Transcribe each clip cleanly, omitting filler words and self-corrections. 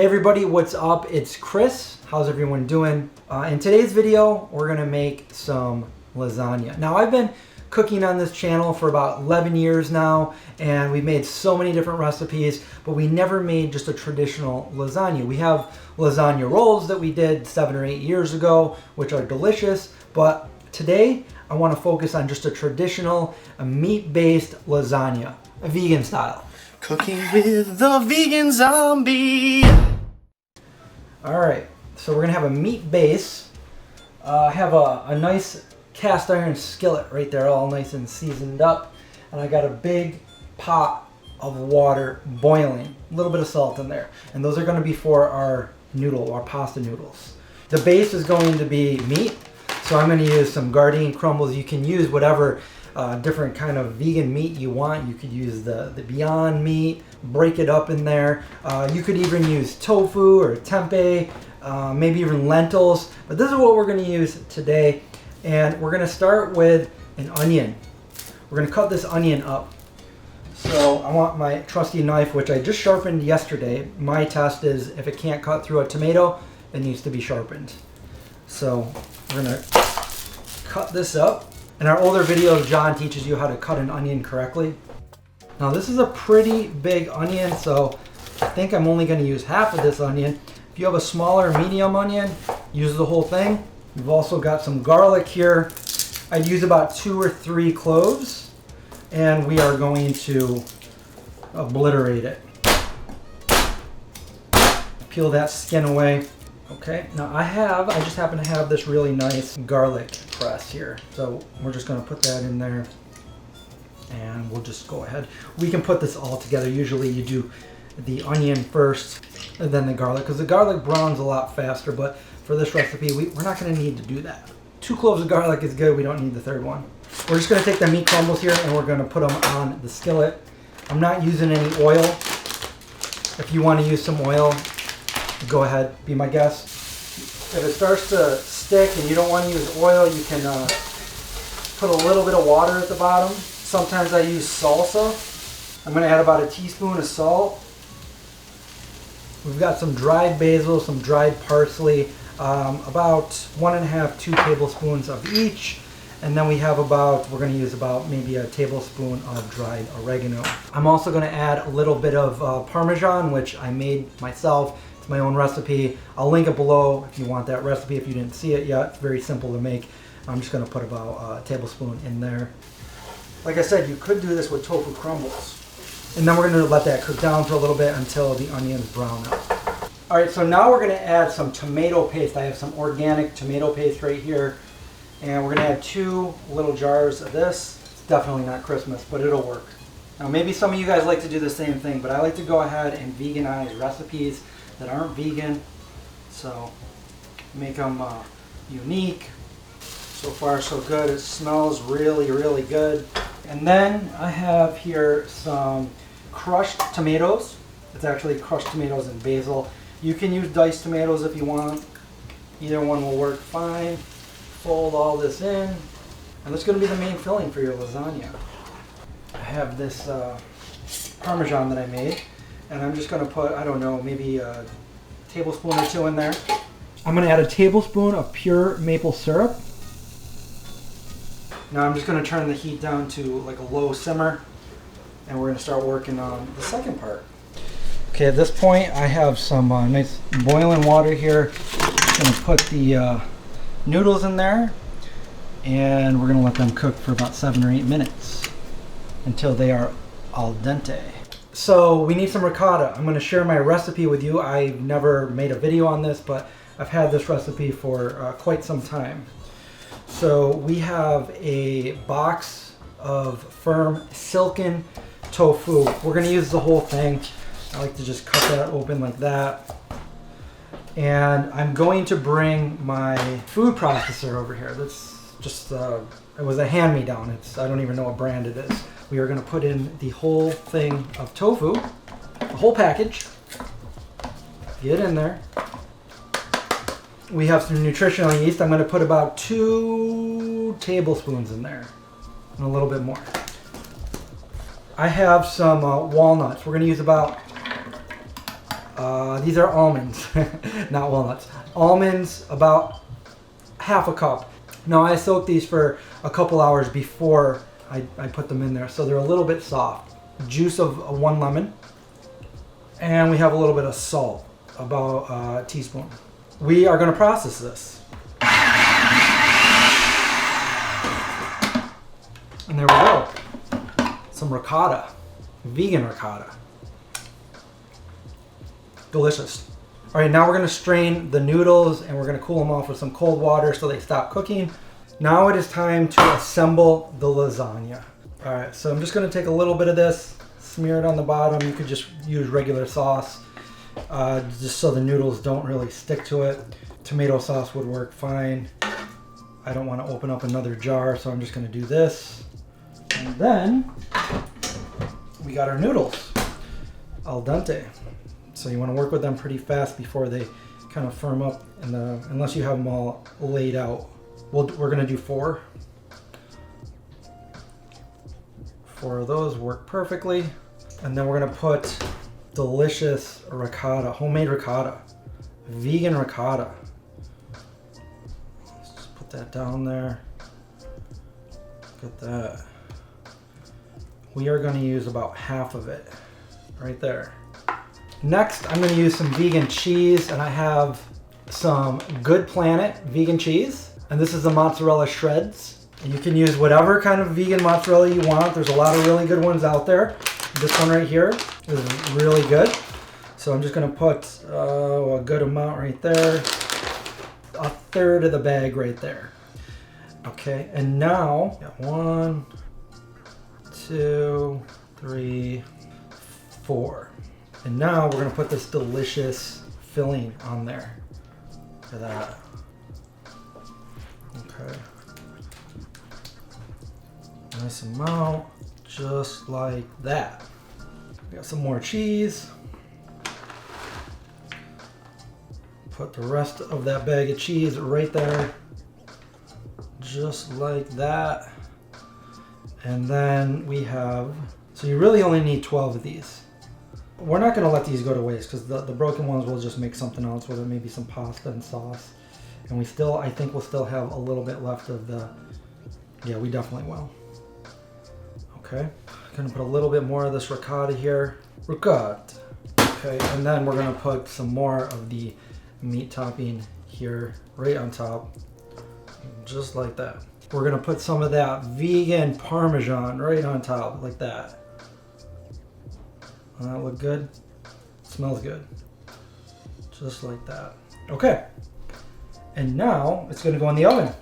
Hey everybody, what's up? It's Chris. How's everyone doing? In today's video, we're gonna make some lasagna. Now, I've been cooking on this channel for about 11 years now, and we've made so many different recipes, but we never made just a traditional lasagna. We have lasagna rolls that we did 7 or 8 years ago, which are delicious, but today I wanna focus on just a traditional, meat-based lasagna, a vegan style. Cooking with the vegan zombie. All right, so we're gonna have a meat base. I have a nice cast iron skillet right there, all nice and seasoned up. And I got a big pot of water boiling, a little bit of salt in there. And those are gonna be for our pasta noodles. The base is going to be meat. So I'm gonna use some Gardein crumbles. You can use whatever different kind of vegan meat you want. You could use the Beyond meat, break it up in there. You could even use tofu or tempeh, maybe even lentils. But this is what we're gonna use today. And we're gonna start with an onion. We're gonna cut this onion up. So I want my trusty knife, which I just sharpened yesterday. My test is if it can't cut through a tomato, it needs to be sharpened. So we're gonna cut this up. In our older videos, John teaches you how to cut an onion correctly. Now this is a pretty big onion, so I think I'm only gonna use half of this onion. If you have a smaller medium onion, use the whole thing. We've also got some garlic here. I'd use about 2 or 3 cloves, and we are going to obliterate it. Peel that skin away. Okay, now I just happen to have this really nice garlic press here. So we're just gonna put that in there and we'll just go ahead. We can put this all together. Usually you do the onion first and then the garlic, because the garlic browns a lot faster, but for this recipe, we're not gonna need to do that. 2 cloves of garlic is good, we don't need the third one. We're just gonna take the meat crumbles here and we're gonna put them on the skillet. I'm not using any oil. If you wanna use some oil, go ahead, be my guest. If it starts to stick and you don't want to use oil, you can put a little bit of water at the bottom. Sometimes I use salsa. I'm going to add about a teaspoon of salt. We've got some dried basil, some dried parsley, about 1.5 to 2 tablespoons of each. And then we have we're going to use about maybe a tablespoon of dried oregano. I'm also going to add a little bit of Parmesan, which I made myself. It's my own recipe. I'll link it below if you want that recipe if you didn't see it yet. It's very simple to make. I'm just going to put about a tablespoon in there. Like I said, you could do this with tofu crumbles. And then we're going to let that cook down for a little bit until the onions brown up. All right, so now we're going to add some tomato paste. I have some organic tomato paste right here. And we're going to add 2 little jars of this. It's definitely not Christmas, but it'll work. Now maybe some of you guys like to do the same thing, but I like to go ahead and veganize recipes that aren't vegan. So make them unique. So far so good. It smells really, really good. And then I have here some crushed tomatoes. It's actually crushed tomatoes and basil. You can use diced tomatoes if you want. Either one will work fine. Fold all this in, and that's going to be the main filling for your lasagna. I have this Parmesan that I made, and I'm just going to put, I don't know, maybe a tablespoon or 2 in there. I'm going to add a tablespoon of pure maple syrup. Now I'm just going to turn the heat down to like a low simmer, and we're going to start working on the second part. Okay, at this point I have some nice boiling water here. I'm going to put the noodles in there, and we're going to let them cook for about 7 or 8 minutes until they are al dente. So we need some ricotta. I'm going to share my recipe with you. I've never made a video on this, but I've had this recipe for quite some time. So we have a box of firm silken tofu. We're going to use the whole thing. I like to just cut that open like that. And I'm going to bring my food processor over here. That's just, it was a hand-me-down. I don't even know what brand it is. We are going to put in the whole thing of tofu, the whole package. Get in there. We have some nutritional yeast. I'm going to put about 2 tablespoons in there, and a little bit more. I have some walnuts. We're going to use about These are almonds, not walnuts. Almonds, about half a cup. Now I soaked these for a couple hours before I put them in there, so they're a little bit soft. Juice of 1 lemon. And we have a little bit of salt, about a teaspoon. We are going to process this. And there we go. Some ricotta, vegan ricotta. Delicious. All right, now we're going to strain the noodles and we're going to cool them off with some cold water so they stop cooking. Now it is time to assemble the lasagna. All right, so I'm just going to take a little bit of this, smear it on the bottom. You could just use regular sauce, just so the noodles don't really stick to it. Tomato sauce would work fine. I don't want to open up another jar, so I'm just going to do this. And then we got our noodles, al dente. So you want to work with them pretty fast before they kind of firm up, unless you have them all laid out. We're going to do 4. 4 of those work perfectly. And then we're going to put delicious ricotta, homemade ricotta, vegan ricotta. Let's just put that down there. Look at that. We are going to use about half of it right there. Next, I'm going to use some vegan cheese, and I have some Good Planet vegan cheese, and this is the mozzarella shreds. And you can use whatever kind of vegan mozzarella you want. There's a lot of really good ones out there. This one right here is really good. So I'm just going to put a good amount right there, a third of the bag right there. Okay, and now 1, 2, 3, 4. And now we're going to put this delicious filling on there. Look at that. Okay. Nice amount, just like that. We got some more cheese. Put the rest of that bag of cheese right there. Just like that. And then we have, so you really only need 12 of these. We're not going to let these go to waste because the broken ones will just make something else with it, maybe some pasta and sauce. And we still, I think we'll still have a little bit left of the, yeah, we definitely will. Okay, I'm going to put a little bit more of this ricotta here. Ricotta. Okay, and then we're going to put some more of the meat topping here, right on top. Just like that. We're going to put some of that vegan Parmesan right on top, like that. Doesn't that look good? Smells good. Just like that. Okay. And now it's going to go in the oven.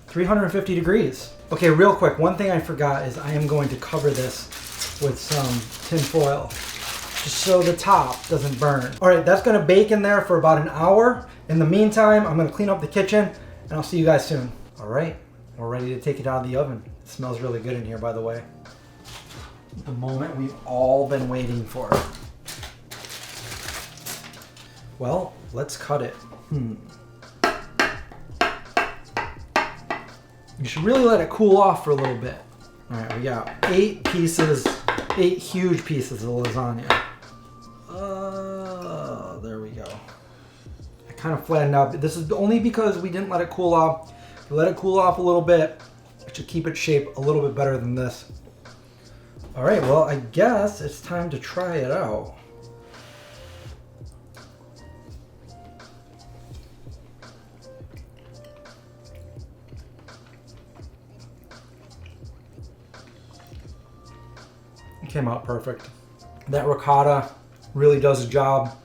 350 degrees. Okay, real quick, one thing I forgot is I am going to cover this with some tin foil, just so the top doesn't burn. All right, that's going to bake in there for about an hour. In the meantime, I'm going to clean up the kitchen, and I'll see you guys soon. All right, we're ready to take it out of the oven. It smells really good in here, by the way. The moment we've all been waiting for. Well, let's cut it. You should really let it cool off for a little bit. All right, we got 8 huge pieces of lasagna. There we go. I kind of flattened out. This is only because we didn't let it cool off. If you let it cool off a little bit, it should keep its shape a little bit better than this. All right, well, I guess it's time to try it out. It came out perfect. That ricotta really does the job.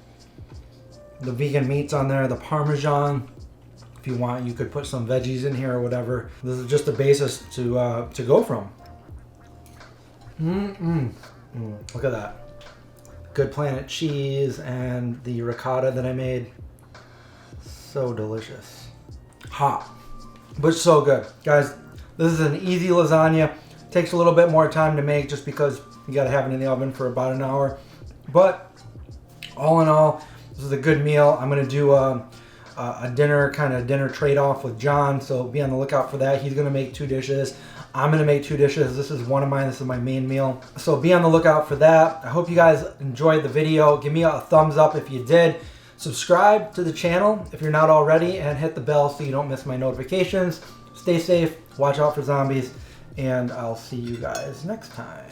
The vegan meat's on there, the Parmesan. If you want, you could put some veggies in here or whatever. This is just the basis to go from. Look at that. Good Planet cheese and the ricotta that I made. So delicious. Hot, but so good. Guys, this is an easy lasagna. Takes a little bit more time to make just because you gotta have it in the oven for about an hour. But all in all, this is a good meal. I'm gonna do a a dinner trade-off with John, so be on the lookout for that. He's going to make 2 dishes. I'm going to make 2 dishes. This is one of mine. This is my main meal. So be on the lookout for that. I hope you guys enjoyed the video. Give me a thumbs up if you did. Subscribe to the channel if you're not already, and hit the bell so you don't miss my notifications. Stay safe, watch out for zombies, and I'll see you guys next time.